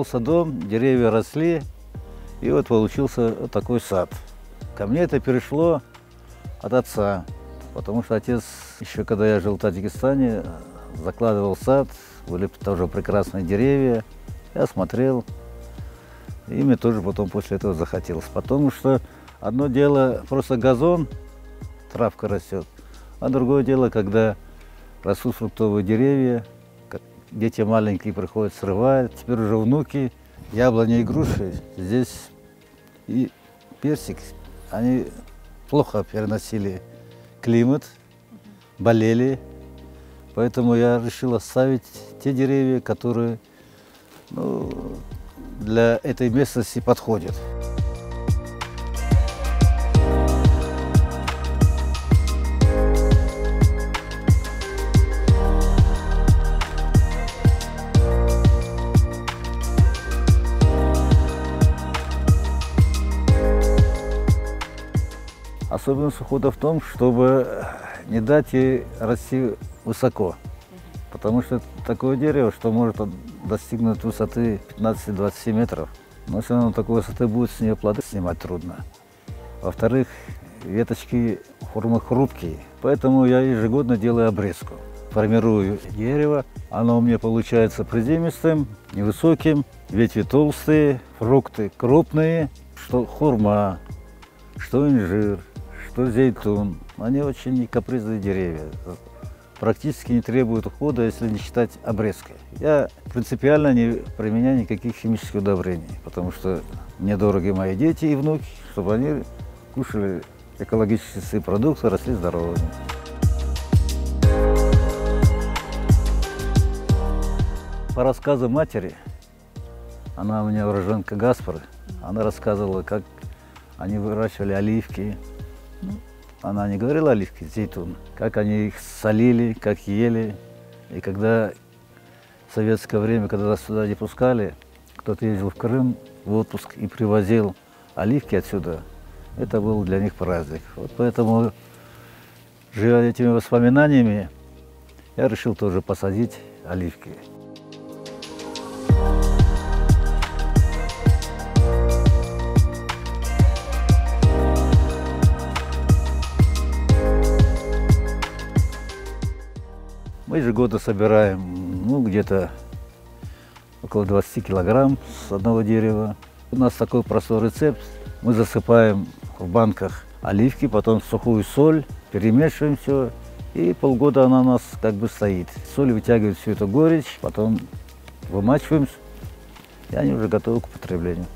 построился дом, деревья росли, и вот получился вот такой сад. Ко мне это перешло от отца, потому что отец, еще когда я жил в Таджикистане, закладывал сад, были тоже прекрасные деревья. Я смотрел, и мне тоже потом после этого захотелось. Потому что одно дело просто газон, травка растет, а другое дело, когда растут фруктовые деревья, дети маленькие приходят, срывают, теперь уже внуки, яблони и груши, здесь и персик, они плохо переносили климат, болели, поэтому я решил оставить те деревья, которые для этой местности подходят. Особенность ухода в том, чтобы не дать ей расти высоко. Потому что это такое дерево, что может достигнуть высоты 15-20 метров. Но если оно такой высоты будет, с нее плоды снимать трудно. Во-вторых, веточки формы хрупкие, поэтому я ежегодно делаю обрезку. Формирую дерево, оно у меня получается приземистым, невысоким, ветви толстые, фрукты крупные, что хурма, что инжир, что зейтун. Они очень капризные деревья. Практически не требуют ухода, если не считать обрезкой. Я принципиально не применяю никаких химических удобрений, потому что мне дороги мои дети и внуки, чтобы они кушали экологические продукты, росли здоровыми. По рассказу матери, она у меня уроженка Гаспары, она рассказывала, как они выращивали оливки. Она не говорила оливки, зейтун. Как они их солили, как ели. И когда в советское время, когда нас сюда не пускали, кто-то ездил в Крым в отпуск и привозил оливки отсюда, это был для них праздник. Вот поэтому, живя этими воспоминаниями, я решил тоже посадить оливки. Мы ежегодно собираем где-то около 20 килограмм с одного дерева. У нас такой простой рецепт. Мы засыпаем в банках оливки, потом сухую соль, перемешиваем все, и полгода она у нас как бы стоит. Соль вытягивает всю эту горечь, потом вымачиваем, и они уже готовы к употреблению.